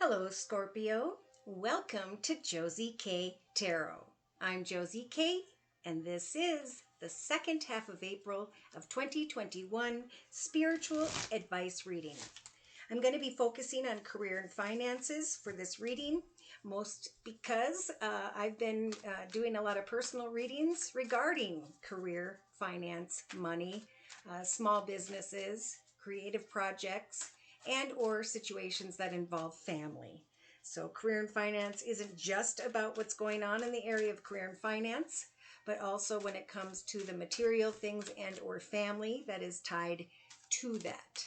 Hello, Scorpio. Welcome to Josie K Tarot. I'm Josie K, and this is the second half of April of 2021 spiritual advice reading. I'm going to be focusing on career and finances for this reading, most because I've been doing a lot of personal readings regarding career, finance, money, small businesses, creative projects, and or situations that involve family. So career and finance isn't just about what's going on in the area of career and finance, but also when it comes to the material things and or family that is tied to that.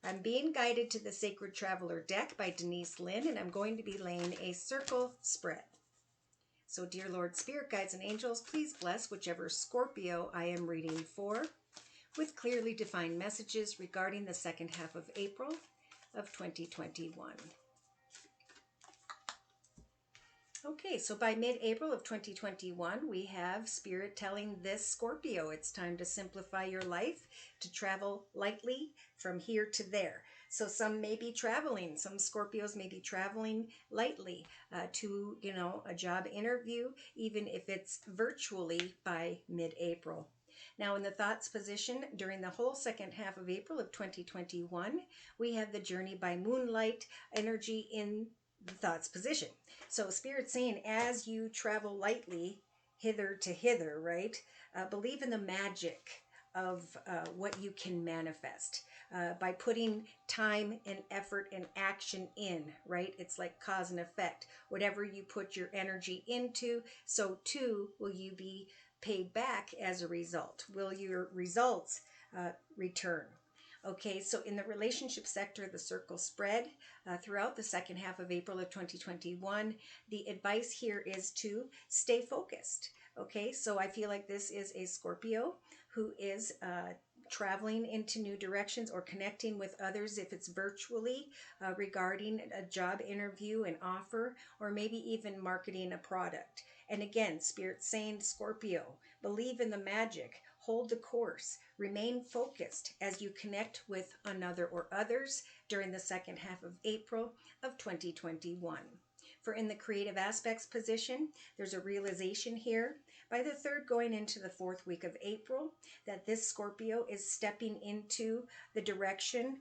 I'm being guided to the Sacred Traveler deck by Denise Lynn, and I'm going to be laying a circle spread. So dear Lord, Spirit Guides and Angels, please bless whichever Scorpio I am reading for with clearly defined messages regarding the second half of April of 2021. Okay, so by mid-April of 2021, we have Spirit telling this Scorpio it's time to simplify your life, to travel lightly from here to there. So some may be traveling, some Scorpios may be traveling lightly to, a job interview, even if it's virtually by mid-April. Now in the thoughts position during the whole second half of April of 2021, we have the journey by moonlight energy in the thoughts position. So Spirit's saying as you travel lightly hither to hither, right? Believe in the magic of what you can manifest by putting time and effort and action in, right? It's like cause and effect. Whatever you put your energy into, so too will you be paid back as a result. Will your results return? Okay, so in the relationship sector, the circle spread throughout the second half of April of 2021. The advice here is to stay focused. Okay, so I feel like this is a Scorpio who is traveling into new directions or connecting with others if it's virtually regarding a job interview, an offer, or maybe even marketing a product. And again, Spirit saying, Scorpio, believe in the magic, hold the course, remain focused as you connect with another or others during the second half of April of 2021. For in the creative aspects position, there's a realization here by the third going into the fourth week of April that this Scorpio is stepping into the direction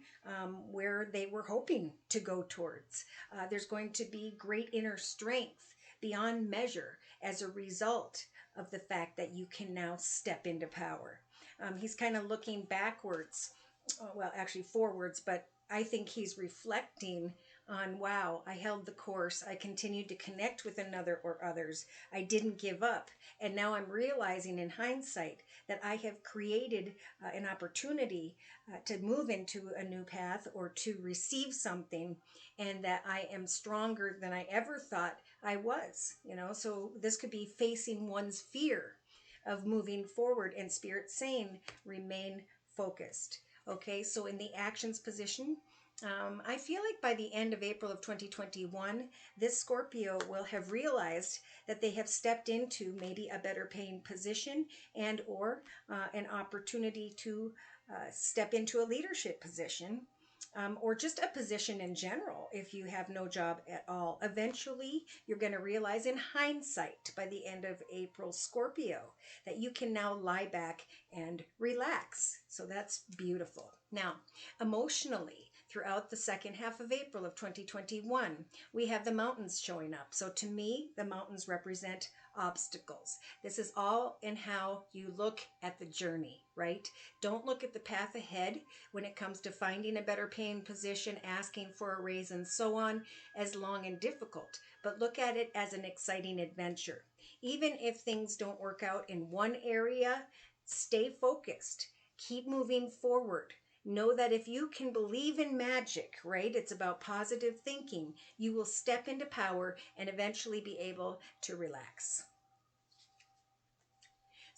where they were hoping to go towards. There's going to be great inner strength beyond measure as a result of the fact that you can now step into power. He's kind of looking backwards, well, actually forwards, but I think he's reflecting on, wow, I held the course. I continued to connect with another or others. I didn't give up. And now I'm realizing in hindsight that I have created an opportunity to move into a new path or to receive something, and that I am stronger than I ever thought I was, so this could be facing one's fear of moving forward, and Spirit saying remain focused. Okay, so in the actions position, I feel like by the end of April of 2021, this Scorpio will have realized that they have stepped into maybe a better paying position and or an opportunity to step into a leadership position. Or just a position in general if you have no job at all. Eventually, you're going to realize in hindsight by the end of April, Scorpio, that you can now lie back and relax. So that's beautiful. Now, emotionally, throughout the second half of April of 2021, we have the mountains showing up. So to me, the mountains represent obstacles. This is all in how you look at the journey, right? Don't look at the path ahead when it comes to finding a better paying position, asking for a raise, and so on, as long and difficult, but look at it as an exciting adventure. Even if things don't work out in one area, stay focused. Keep moving forward. Know that if you can believe in magic, right, it's about positive thinking, you will step into power and eventually be able to relax.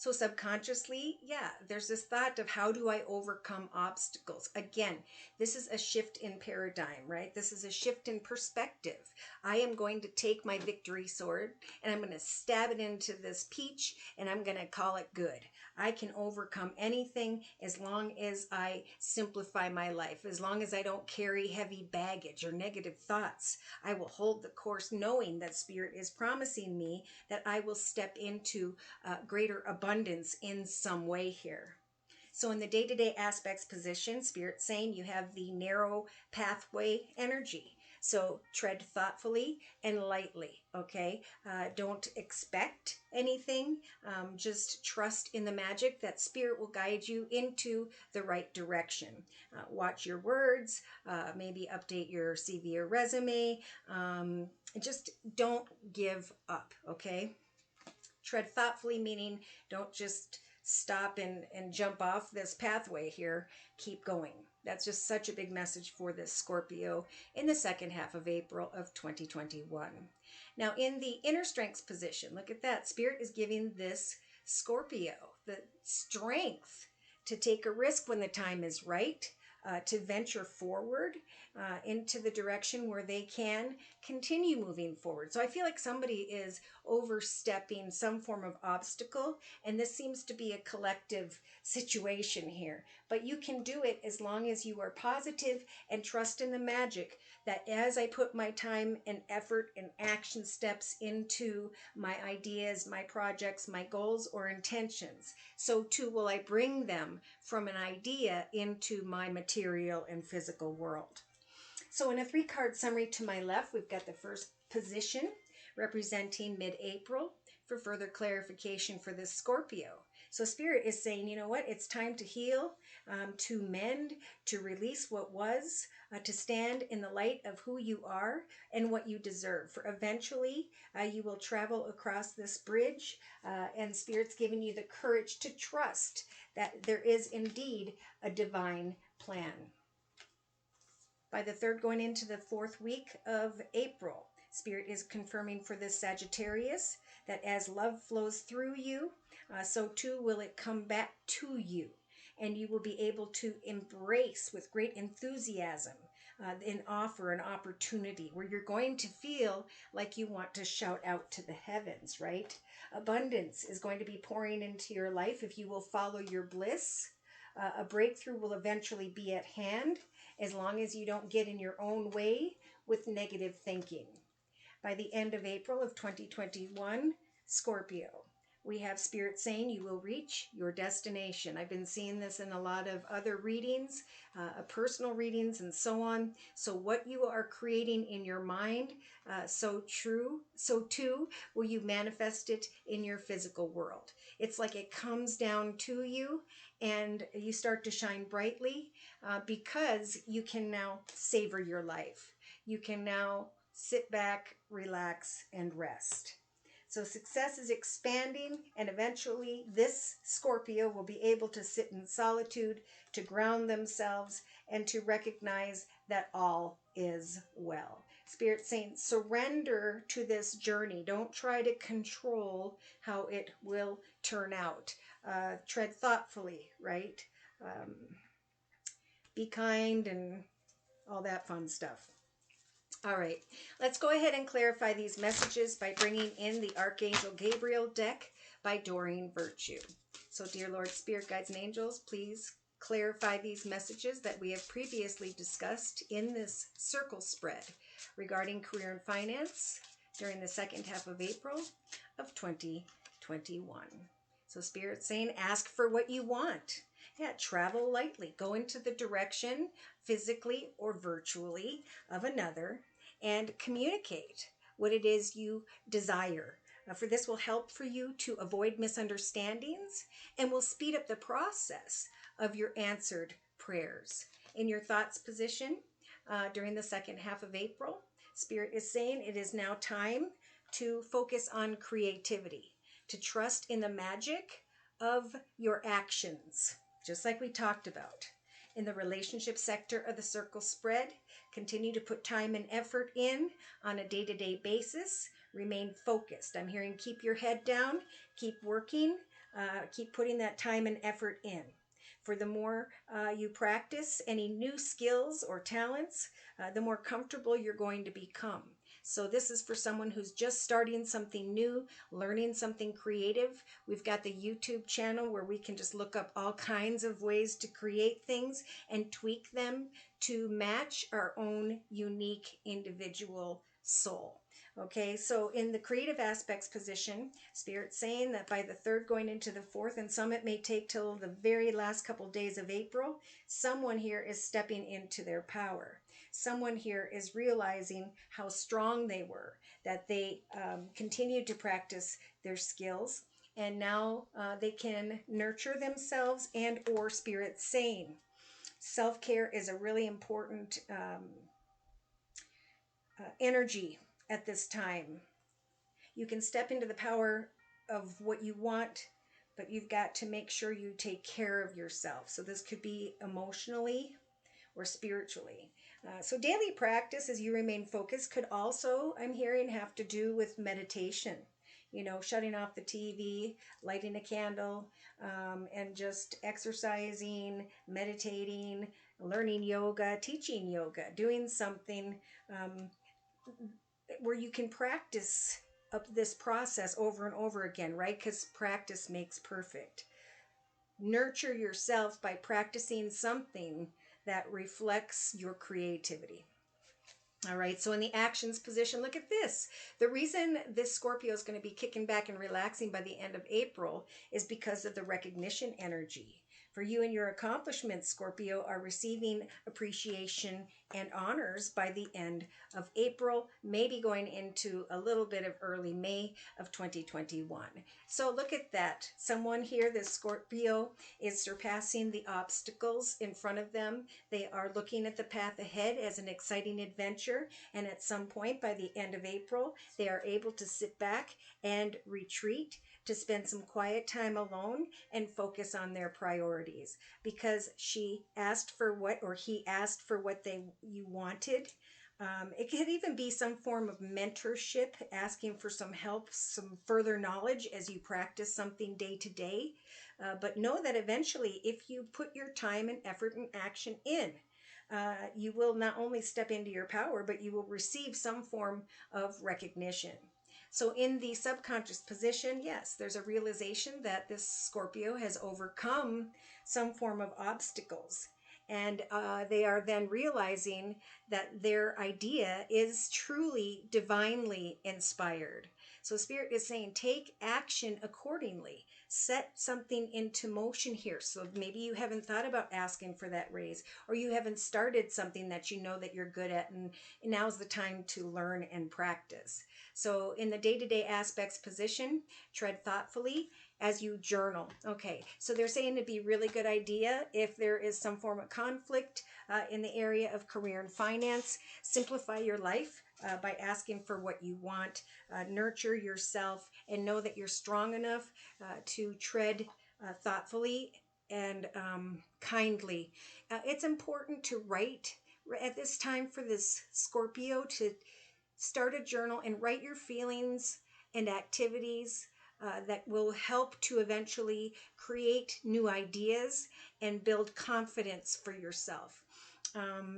So subconsciously, yeah, there's this thought of how do I overcome obstacles? Again, this is a shift in paradigm, right? This is a shift in perspective. I am going to take my victory sword and I'm going to stab it into this peach and I'm going to call it good. I can overcome anything as long as I simplify my life, as long as I don't carry heavy baggage or negative thoughts. I will hold the course knowing that Spirit is promising me that I will step into greater abundance in some way here. So in the day-to-day aspects position, Spirit's saying you have the narrow pathway energy. So tread thoughtfully and lightly, okay? Don't expect anything. Just trust in the magic that Spirit will guide you into the right direction. Watch your words, maybe update your CV or resume. Just don't give up, okay? Tread thoughtfully, meaning don't just stop and jump off this pathway here. Keep going. That's just such a big message for this Scorpio in the second half of April of 2021. Now, in the inner strengths position, look at that. Spirit is giving this Scorpio the strength to take a risk when the time is right, to venture forward into the direction where they can continue moving forward. So I feel like somebody is overstepping some form of obstacle, and this seems to be a collective situation here. But you can do it as long as you are positive and trust in the magic that as I put my time and effort and action steps into my ideas, my projects, my goals or intentions, so too will I bring them from an idea into my material and physical world. So in a 3-card summary to my left, we've got the first position representing mid-April for further clarification for this Scorpio. So Spirit is saying, you know what, it's time to heal, to mend, to release what was, to stand in the light of who you are and what you deserve. For eventually, you will travel across this bridge, and Spirit's giving you the courage to trust that there is indeed a divine plan. By the third going into the 4th week of April, Spirit is confirming for this Sagittarius that as love flows through you, so too will it come back to you. And you will be able to embrace with great enthusiasm an offer, an opportunity where you're going to feel like you want to shout out to the heavens, right? Abundance is going to be pouring into your life if you will follow your bliss. A breakthrough will eventually be at hand as long as you don't get in your own way with negative thinking. By the end of April of 2021, Scorpio, we have Spirit saying you will reach your destination. I've been seeing this in a lot of other readings, personal readings and so on. So what you are creating in your mind, so too will you manifest it in your physical world. It's like it comes down to you and you start to shine brightly because you can now savor your life. You can now sit back, relax, and rest. So success is expanding, and eventually this Scorpio will be able to sit in solitude, to ground themselves, and to recognize that all is well. Spirit saying, surrender to this journey. Don't try to control how it will turn out. Tread thoughtfully, right? Be kind and all that fun stuff. All right, let's go ahead and clarify these messages by bringing in the Archangel Gabriel deck by Doreen Virtue. So, dear Lord, Spirit Guides and Angels, please clarify these messages that we have previously discussed in this circle spread regarding career and finance during the second half of April of 2021. So, Spirit's saying, ask for what you want. Yeah, travel lightly. Go into the direction, physically or virtually, of another, and communicate what it is you desire. For this will help for you to avoid misunderstandings and will speed up the process of your answered prayers. In your thoughts position during the second half of April, Spirit is saying it is now time to focus on creativity, to trust in the magic of your actions, just like we talked about. In the relationship sector of the circle spread, continue to put time and effort in on a day-to-day basis. Remain focused. I'm hearing keep your head down, keep working Keep putting that time and effort in. For the more you practice any new skills or talents, the more comfortable you're going to become. So this is for someone who's just starting something new, learning something creative. We've got the YouTube channel where we can just look up all kinds of ways to create things and tweak them to match our own unique individual soul. Okay, so in the creative aspects position, Spirit's saying that by the 3rd going into the 4th, and some it may take till the very last couple days of April, someone here is stepping into their power. Someone here is realizing how strong they were, that they continued to practice their skills, and now they can nurture themselves and or Spirit's saying. Self-care is a really important energy at this time. You can step into the power of what you want, but you've got to make sure you take care of yourself. So this could be emotionally or spiritually. So daily practice as you remain focused could also, I'm hearing, have to do with meditation. You know, shutting off the TV, lighting a candle, and just exercising, meditating, learning yoga, teaching yoga, doing something where you can practice up this process over and over again, right? Because practice makes perfect. Nurture yourself by practicing something that reflects your creativity. All right, so in the actions position, look at this. The reason this Scorpio is going to be kicking back and relaxing by the end of April is because of the recognition energy. For you and your accomplishments, Scorpio, are receiving appreciation and honors by the end of April, maybe going into a little bit of early May of 2021. So look at that. Someone here, this Scorpio, is surpassing the obstacles in front of them. They are looking at the path ahead as an exciting adventure, and at some point by the end of April, they are able to sit back and retreat to spend some quiet time alone and focus on their priorities, because she asked for what, or he asked for what you wanted. It could even be some form of mentorship, asking for some help, some further knowledge as you practice something day to day. But know that eventually, if you put your time and effort and action in, you will not only step into your power, but you will receive some form of recognition. So in the subconscious position, yes, there's a realization that this Scorpio has overcome some form of obstacles. And they are then realizing that their idea is truly divinely inspired. So Spirit is saying, take action accordingly. Set something into motion here. So maybe you haven't thought about asking for that raise, or you haven't started something that you know that you're good at, and now's the time to learn and practice. So in the day-to-day aspects position, tread thoughtfully as you journal. Okay, so they're saying it'd be a really good idea if there is some form of conflict in the area of career and finance. Simplify your life by asking for what you want. Nurture yourself and know that you're strong enough to tread thoughtfully and kindly. It's important to write at this time for this Scorpio, to start a journal and write your feelings and activities that will help to eventually create new ideas and build confidence for yourself.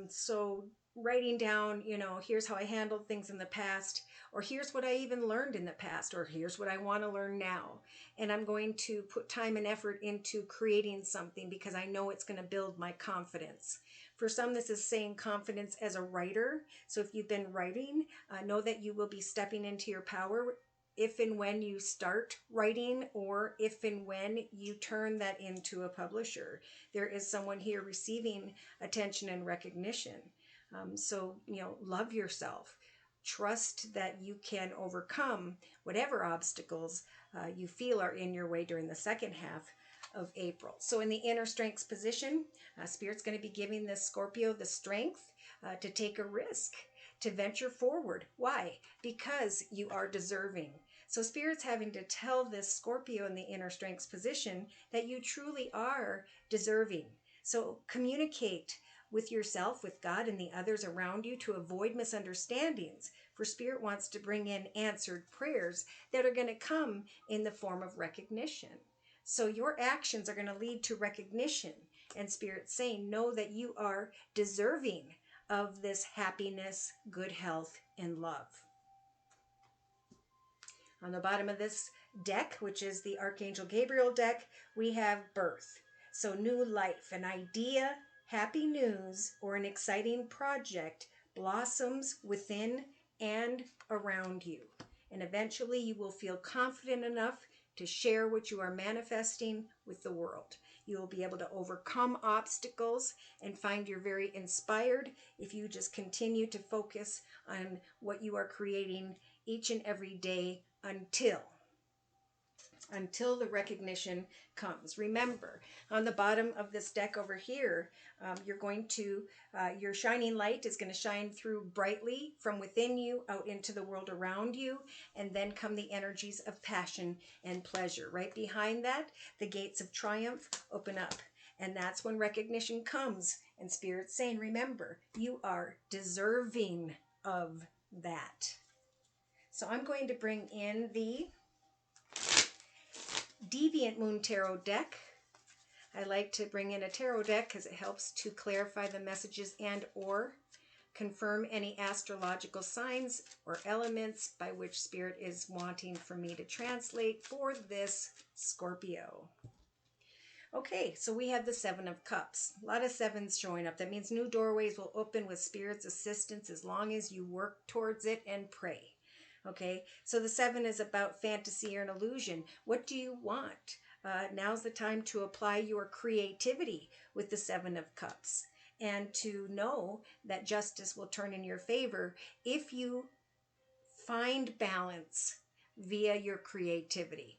So writing down, you know, here's how I handled things in the past, or here's what I even learned in the past, or here's what I want to learn now. And I'm going to put time and effort into creating something because I know it's going to build my confidence. For some, this is saying confidence as a writer. So if you've been writing, know that you will be stepping into your power if and when you start writing, or if and when you turn that into a publisher. There is someone here receiving attention and recognition. So, you know, love yourself. Trust that you can overcome whatever obstacles you feel are in your way during the second half of April. So in the inner strengths position, Spirit's going to be giving this Scorpio the strength to take a risk, to venture forward. Why? Because you are deserving. So Spirit's having to tell this Scorpio in the inner strengths position that you truly are deserving. So communicate with yourself, with God, and the others around you to avoid misunderstandings. For Spirit wants to bring in answered prayers that are going to come in the form of recognition. So your actions are going to lead to recognition, and Spirit's saying, know that you are deserving of this happiness, good health, and love. On the bottom of this deck, which is the Archangel Gabriel deck, we have birth. So new life, an idea, happy news, or an exciting project blossoms within and around you. And eventually you will feel confident enough to share what you are manifesting with the world. You will be able to overcome obstacles and find you're very inspired if you just continue to focus on what you are creating each and every day until the recognition comes. Remember, on the bottom of this deck over here, your shining light is going to shine through brightly from within you out into the world around you, and then come the energies of passion and pleasure. Right behind that, the gates of triumph open up, and that's when recognition comes, and Spirit's saying, remember, you are deserving of that. So I'm going to bring in the Deviant Moon Tarot deck. I like to bring in a tarot deck because it helps to clarify the messages and or confirm any astrological signs or elements by which Spirit is wanting for me to translate for this Scorpio. Okay, so we have the Seven of Cups. A lot of sevens showing up. That means new doorways will open with Spirit's assistance as long as you work towards it and pray. Okay, so the seven is about fantasy or an illusion. What do you want? Now's the time to apply your creativity with the Seven of Cups, and to know that justice will turn in your favor if you find balance via your creativity.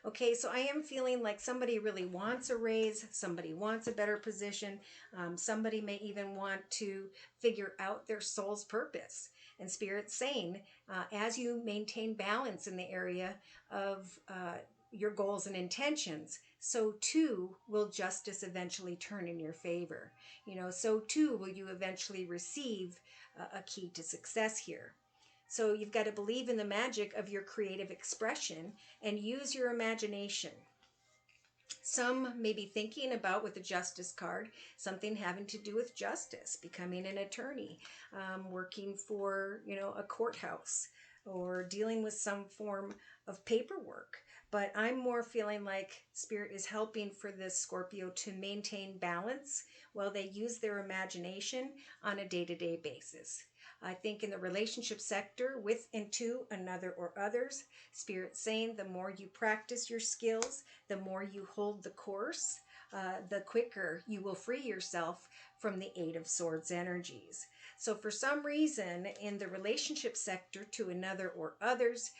Okay, so I am feeling like somebody really wants a raise, somebody wants a better position, somebody may even want to figure out their soul's purpose. And Spirit's saying, as you maintain balance in the area of your goals and intentions, so too will justice eventually turn in your favor. So too will you eventually receive a key to success here. So you've got to believe in the magic of your creative expression and use your imagination. Some may be thinking about, with the Justice card, something having to do with justice, becoming an attorney, working for, a courthouse, or dealing with some form of paperwork. But I'm more feeling like Spirit is helping for this Scorpio to maintain balance while they use their imagination on a day-to-day basis. I think in the relationship sector, with and to another or others, Spirit's saying the more you practice your skills, the more you hold the course, the quicker you will free yourself from the Eight of Swords energies. So for some reason in the relationship sector to another or others,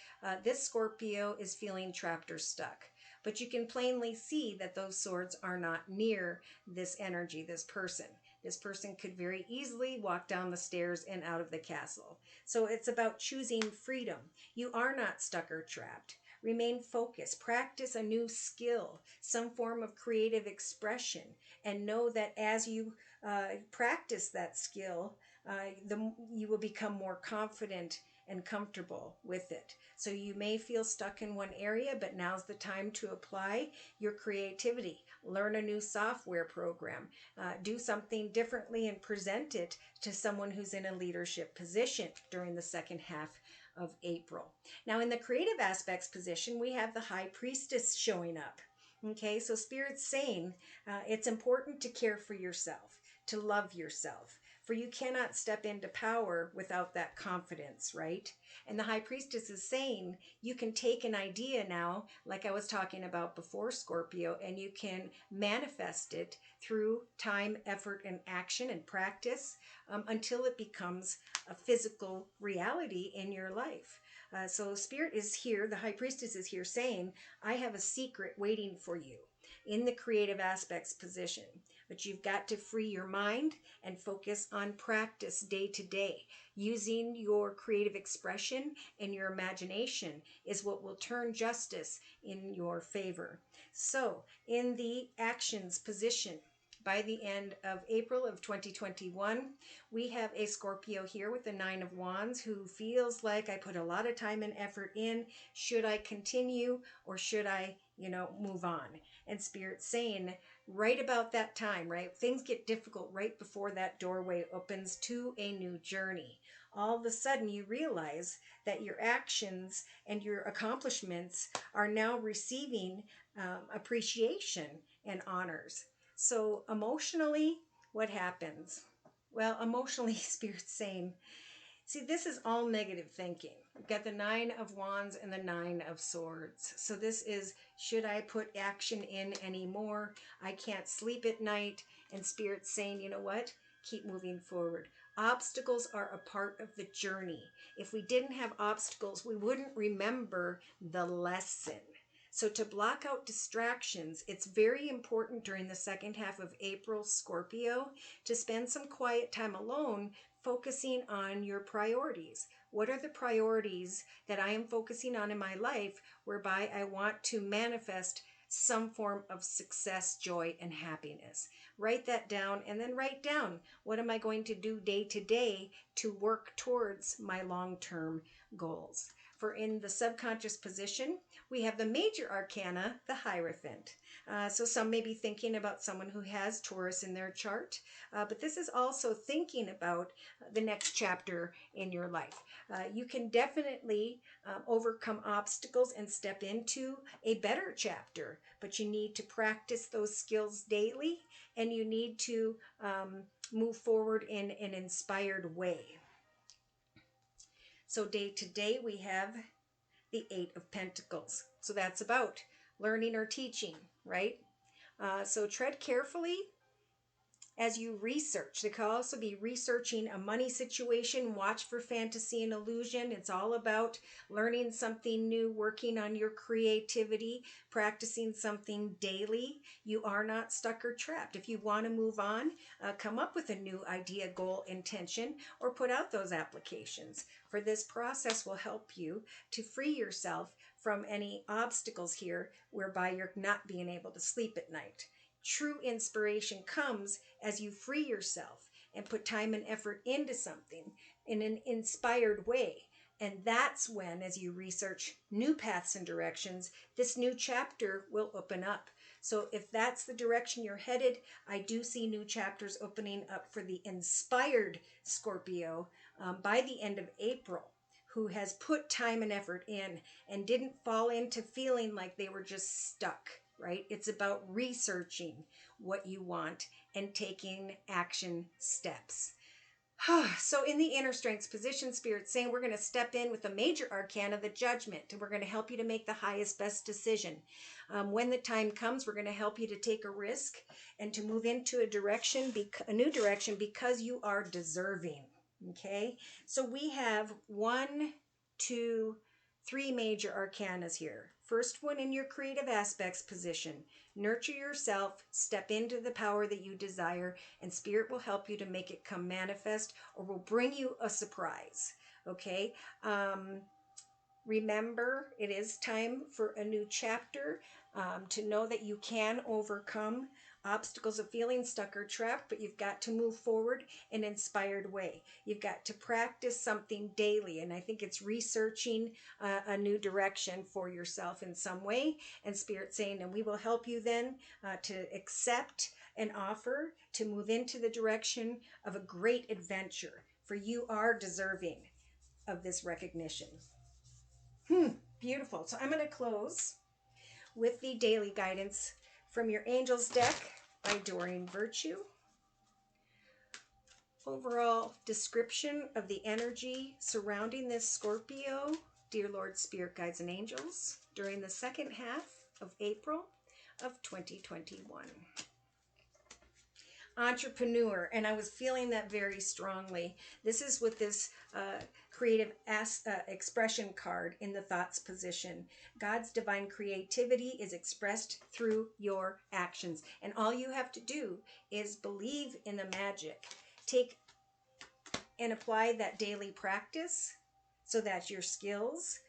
this Scorpio is feeling trapped or stuck. But you can plainly see that those swords are not near this energy, this person. This person could very easily walk down the stairs and out of the castle. So it's about choosing freedom. You are not stuck or trapped. Remain focused. Practice a new skill, some form of creative expression, and know that as you practice that skill, you will become more confident and comfortable with it. So you may feel stuck in one area, but now's the time to apply your creativity. Learn a new software program. Do something differently and present it to someone who's in a leadership position during the second half of April. Now in the creative aspects position, we have the High Priestess showing up. Okay, so Spirit's saying it's important to care for yourself, to love yourself. For you cannot step into power without that confidence, right? And the High Priestess is saying you can take an idea now, like I was talking about before, Scorpio, and you can manifest it through time, effort, and action and practice until it becomes a physical reality in your life. So Spirit is here, the High Priestess is here saying, I have a secret waiting for you in the creative aspects position. But you've got to free your mind and focus on practice day to day. Using your creative expression and your imagination is what will turn justice in your favor. So in the actions position, by the end of April of 2021. We have a Scorpio here with the Nine of Wands who feels like I put a lot of time and effort in. Should I continue or should I, move on? And Spirit's saying right about that time, right? Things get difficult right before that doorway opens to a new journey. All of a sudden you realize that your actions and your accomplishments are now receiving appreciation and honors. So emotionally, what happens? Well, emotionally, Spirit's saying, see, this is all negative thinking. We've got the Nine of Wands and the Nine of Swords. So this is, should I put action in anymore? I can't sleep at night. And Spirit's saying, you know what? Keep moving forward. Obstacles are a part of the journey. If we didn't have obstacles, we wouldn't remember the lesson. So to block out distractions, it's very important during the second half of April, Scorpio, to spend some quiet time alone focusing on your priorities. What are the priorities that I am focusing on in my life whereby I want to manifest some form of success, joy, and happiness? Write that down and then write down, what am I going to do day to day to work towards my long-term goals? For in the subconscious position, we have the major arcana, the Hierophant. So some may be thinking about someone who has Taurus in their chart, but this is also thinking about the next chapter in your life. You can definitely overcome obstacles and step into a better chapter, but you need to practice those skills daily, and you need to move forward in an inspired way. So day to day, we have the Eight of Pentacles. So that's about learning or teaching, right? So tread carefully as you research. They could also be researching a money situation. Watch for fantasy and illusion. It's all about learning something new, working on your creativity, practicing something daily. You are not stuck or trapped. If you want to move on, come up with a new idea, goal, intention, or put out those applications. For this process will help you to free yourself from any obstacles here whereby you're not being able to sleep at night. True inspiration comes as you free yourself and put time and effort into something in an inspired way. And that's when, as you research new paths and directions, this new chapter will open up. So if that's the direction you're headed, I do see new chapters opening up for the inspired Scorpio by the end of April, who has put time and effort in and didn't fall into feeling like they were just stuck. Right? It's about researching what you want and taking action steps. So in the inner strengths position, Spirit's saying we're going to step in with the major arcana, the Judgment, and we're going to help you to make the highest, best decision. When the time comes, we're going to help you to take a risk and to move into a new direction because you are deserving. Okay? So we have 1, 2, 3 major arcanas here. First one in your creative aspects position. Nurture yourself, step into the power that you desire, and Spirit will help you to make it come manifest or will bring you a surprise. Okay? Remember, it is time for a new chapter, to know that you can overcome obstacles of feeling stuck or trapped, but you've got to move forward in an inspired way. You've got to practice something daily, and I think it's researching a new direction for yourself in some way, and Spirit saying, and we will help you then to accept an offer to move into the direction of a great adventure, for you are deserving of this recognition. Beautiful. So I'm going to close with the daily guidance from your Angels deck by Doreen Virtue. Overall description of the energy surrounding this Scorpio, dear Lord, Spirit, Guides, and Angels, during the second half of April of 2021. Entrepreneur, and I was feeling that very strongly. This is with this creative expression card in the thoughts position. God's divine creativity is expressed through your actions, and all you have to do is believe in the magic. Take and apply that daily practice so that your skills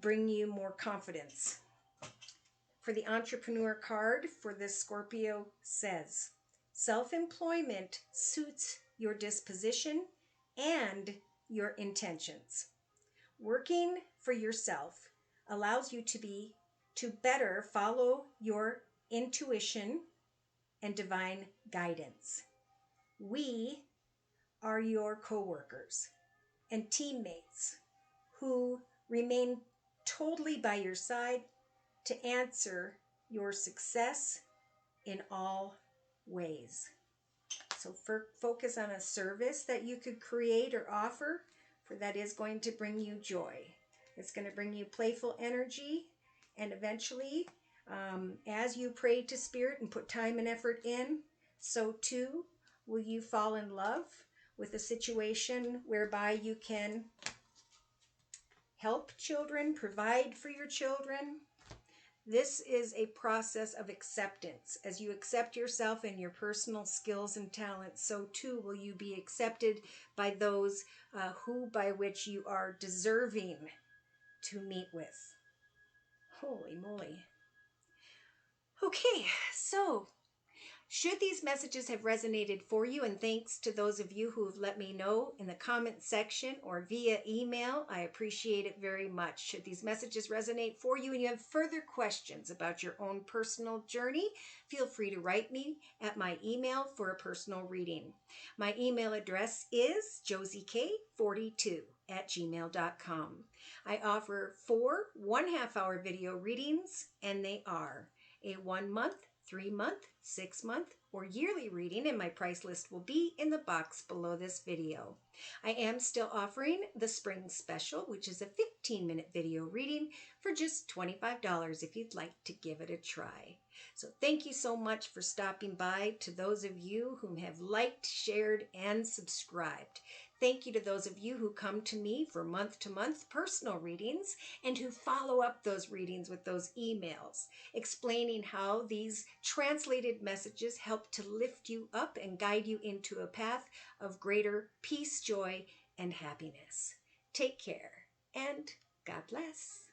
bring you more confidence. For the entrepreneur card for this Scorpio says, Self-employment suits your disposition and your intentions. Working for yourself allows you to better follow your intuition and divine guidance. We are your coworkers and teammates who remain totally by your side to answer your success in all ways. So focus on a service that you could create or offer, for that is going to bring you joy. It's going to bring you playful energy, and eventually, as you pray to Spirit and put time and effort in, so too will you fall in love with a situation whereby you can help children, provide for your children. This is a process of acceptance. As you accept yourself and your personal skills and talents, so too will you be accepted by those by which you are deserving to meet with. Holy moly. Okay, so should these messages have resonated for you, and thanks to those of you who have let me know in the comment section or via email, I appreciate it very much. Should these messages resonate for you and you have further questions about your own personal journey, feel free to write me at my email for a personal reading. My email address is josieK42@gmail.com. I offer 4 1/2-hour video readings, and they are a 1-month, 3-month, 6-month, or yearly reading, and my price list will be in the box below this video. I am still offering the spring special, which is a 15-minute video reading for just $25 if you'd like to give it a try. So thank you so much for stopping by. To those of you whom have liked, shared, and subscribed. Thank you to those of you who come to me for month-to-month personal readings and who follow up those readings with those emails, explaining how these translated messages help to lift you up and guide you into a path of greater peace, joy, and happiness. Take care, and God bless.